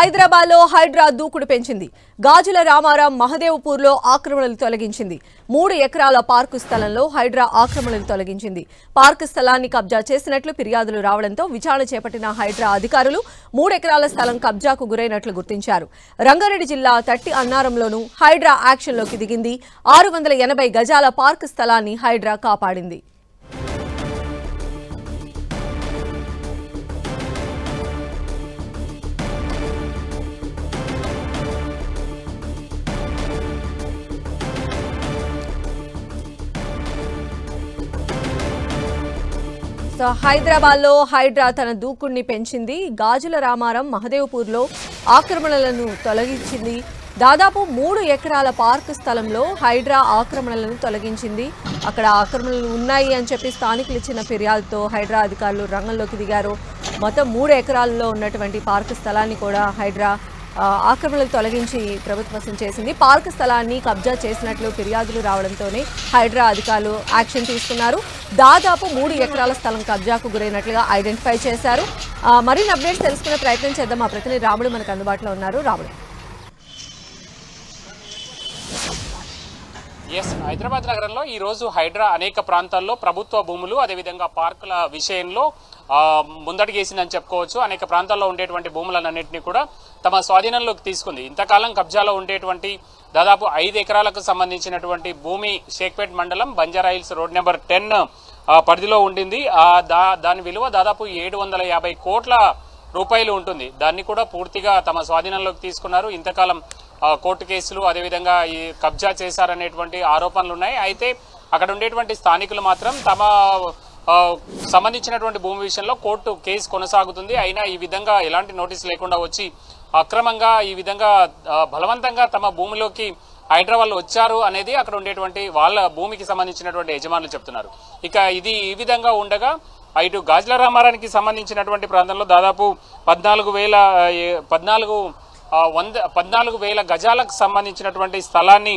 హైదరాబాద్లో హైడ్రా దూకుడు పెంచింది. గాజుల రామారం మహదేవ్పూర్లో ఆక్రమణలు తొలగించింది. 3 ఎకరాల పార్కు స్థలంలో హైడ్రా ఆక్రమణలు తొలగించింది. పార్కు స్థలాన్ని కబ్జా చేసినట్లు ఫిర్యాదులు రావడంతో విచారణ చేపట్టిన హైడ్రా అధికారులు 3 ఎకరాల స్థలం కబ్జాకు గురైనట్లు గుర్తించారు. రంగారెడ్డి జిల్లా తట్టి అన్నారంలోనూ హైడ్రా యాక్షన్లోకి దిగింది. 680 గజాల పార్కు స్థలాన్ని హైడ్రా కాపాడింది. హైదరాబాద్లో హైడ్రా తన దూకుడిని పెంచింది. గాజుల రామారం మహదేవ్పూర్లో ఆక్రమణలను తొలగించింది. దాదాపు 3 ఎకరాల పార్కు స్థలంలో హైడ్రా ఆక్రమణలను తొలగించింది. అక్కడ ఆక్రమణలు ఉన్నాయి అని చెప్పి స్థానికులు ఇచ్చిన ఫిర్యాదుతో హైడ్రా అధికారులు రంగంలోకి దిగారు. మొత్తం 3 ఎకరాల్లో ఉన్నటువంటి పార్కు స్థలాన్ని కూడా హైడ్రా ఆక్రమణలు తొలగించి ప్రభుత్వం చేసింది. పార్కు స్థలాన్ని కబ్జా చేసినట్లు ఫిర్యాదులు రావడంతోనే హైడ్రా అధికారులు యాక్షన్ తీసుకున్నారు. దాదాపు 3 ఎకరాల స్థలం కబ్జాకు గురైనట్లుగా ఐడెంటిఫై చేశారు. మరిన్ని అప్డేట్స్ తెలుసుకునే ప్రయత్నం చేద్దాం. మా ప్రతినిధి రాముడు మనకు అందుబాటులో ఉన్నారు. రాముడు, హైదరాబాద్ నగరంలో ఈ రోజు హైడ్రా అనేక ప్రాంతాల్లో ప్రభుత్వ భూములు అదేవిధంగా పార్కుల విషయంలో ముందడుగేసిందని చెప్పుకోవచ్చు. అనేక ప్రాంతాల్లో ఉండేటువంటి భూములన్నింటినీ కూడా తమ స్వాధీనంలోకి తీసుకుంది. ఇంతకాలం కబ్జాలో ఉండేటువంటి దాదాపు 5 ఎకరాలకు సంబంధించినటువంటి భూమి షేక్పేట్ మండలం బంజారాహిల్స్ రోడ్ నెంబర్ 10 పరిధిలో ఉండింది. దాని విలువ దాదాపు 750 కోట్ల రూపాయలు ఉంటుంది. దాన్ని కూడా పూర్తిగా తమ స్వాధీనంలోకి తీసుకున్నారు. ఇంతకాలం కోర్టు కేసులు అదేవిధంగా ఈ కబ్జా చేశారనేటువంటి ఆరోపణలు ఉన్నాయి. అయితే అక్కడ ఉండేటువంటి స్థానికులు మాత్రం తమ సంబంధించినటువంటి భూమి విషయంలో కోర్టు కేసు కొనసాగుతుంది. అయినా ఈ విధంగా ఎలాంటి నోటీసు లేకుండా వచ్చి అక్రమంగా ఈ విధంగా బలవంతంగా తమ భూమిలోకి హైదరాబాద్లో వచ్చారు అనేది అక్కడ ఉండేటువంటి వాళ్ళ భూమికి సంబంధించినటువంటి యజమానులు చెప్తున్నారు. ఇక ఇది ఈ విధంగా ఉండగా ఇటు గాజుల రామారానికి సంబంధించినటువంటి ప్రాంతంలో దాదాపు 14,000 గజాలకు సంబంధించినటువంటి స్థలాన్ని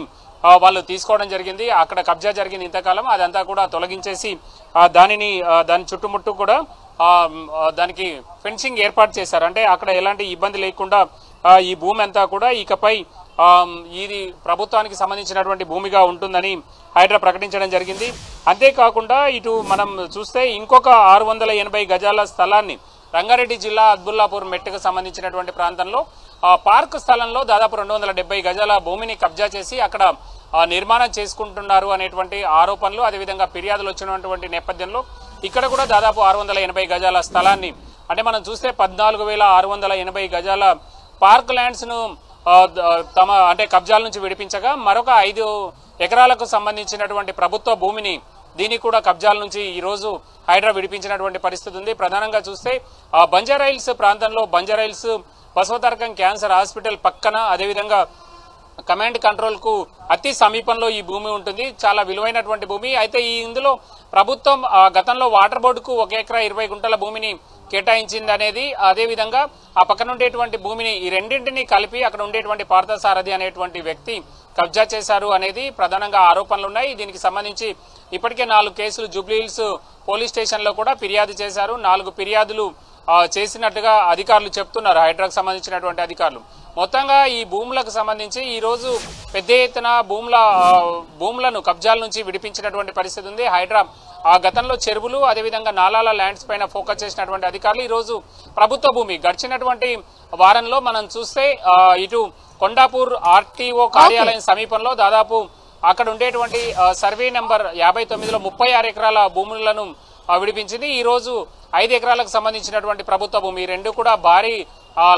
వాళ్ళు తీసుకోవడం జరిగింది. అక్కడ కబ్జా జరిగింది ఇంతకాలం. అదంతా కూడా తొలగించేసి దాని చుట్టుముట్టు కూడా దానికి ఫెన్సింగ్ ఏర్పాటు చేశారు. అంటే అక్కడ ఎలాంటి ఇబ్బంది లేకుండా ఈ భూమి అంతా కూడా ఇకపై ఇది ప్రభుత్వానికి సంబంధించినటువంటి భూమిగా ఉంటుందని హైడ్రా ప్రకటించడం జరిగింది. అంతేకాకుండా ఇటు మనం చూస్తే ఇంకొక 680 గజాల స్థలాన్ని రంగారెడ్డి జిల్లా అబ్దుల్లాపూర్ మెట్టుకు సంబంధించినటువంటి ప్రాంతంలో పార్కు స్థలంలో దాదాపు 270 గజాల భూమిని కబ్జా చేసి అక్కడ నిర్మాణం చేసుకుంటున్నారు అనేటువంటి ఆరోపణలు అదేవిధంగా ఫిర్యాదులు వచ్చినటువంటి నేపథ్యంలో ఇక్కడ కూడా దాదాపు 680 గజాల స్థలాన్ని అంటే మనం చూస్తే 14,680 గజాల పార్క్ ల్యాండ్స్ ను తమ అంటే కబ్జాల నుంచి విడిపించగా మరొక 5 ఎకరాలకు సంబంధించినటువంటి ప్రభుత్వ భూమిని దీనికి కూడా కబ్జాల నుంచి ఈ రోజు హైడ్రా విడిపించినటువంటి పరిస్థితి ఉంది. ప్రధానంగా చూస్తే బంజారాహిల్స్ ప్రాంతంలో బంజారాహిల్స్ బసవతారకం క్యాన్సర్ హాస్పిటల్ పక్కన అదేవిధంగా కమాండ్ కంట్రోల్ కు అతి సమీపంలో ఈ భూమి ఉంటుంది. చాలా విలువైనటువంటి భూమి. అయితే ఇందులో ప్రభుత్వం గతంలో వాటర్ బోర్డుకు 1 ఎకరా 20 గుంటల భూమిని కేటాయించింది అనేది అదేవిధంగా ఆ పక్కన ఉండేటువంటి భూమిని ఈ రెండింటినీ కలిపి అక్కడ ఉండేటువంటి పార్థసారథి అనేటువంటి వ్యక్తి కబ్జా చేశారు అనేది ప్రధానంగా ఆరోపణలు ఉన్నాయి. దీనికి సంబంధించి ఇప్పటికే 4 కేసులు జూబ్లీహిల్స్ పోలీస్ స్టేషన్లో కూడా ఫిర్యాదు చేశారు. 4 ఫిర్యాదులు చేసినట్టుగా అధికారులు చెప్తున్నారు. హైడ్రాకు సంబంధించినటువంటి అధికారులు మొత్తంగా ఈ భూములకు సంబంధించి ఈ రోజు పెద్ద ఎత్తున భూములను కబ్జాల నుంచి విడిపించినటువంటి పరిస్థితి ఉంది. హైడ్రా గతంలో చెరువులు అదేవిధంగా నాలాల ల్యాండ్స్ పైన ఫోకస్ చేసినటువంటి అధికారులు ఈ రోజు ప్రభుత్వ భూమి గడిచినటువంటి వారంలో మనం చూస్తే ఇటు కొండాపూర్ ఆర్టీఓ కార్యాలయం సమీపంలో దాదాపు అక్కడ ఉండేటువంటి సర్వే నెంబర్ 59లో 36 ఎకరాల భూములను విడిపించింది. ఈ రోజు 5 ఎకరాలకు సంబంధించినటువంటి ప్రభుత్వ భూమి రెండు కూడా భారీ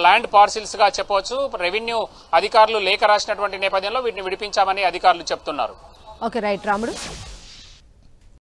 ల్యాండ్ పార్సిల్స్ గా చెప్పవచ్చు. రెవెన్యూ అధికారులు లేఖ రాసినటువంటి నేపథ్యంలో వీటిని విడిపించామని అధికారులు చెప్తున్నారు. ఓకే, రైట్ రాముడు.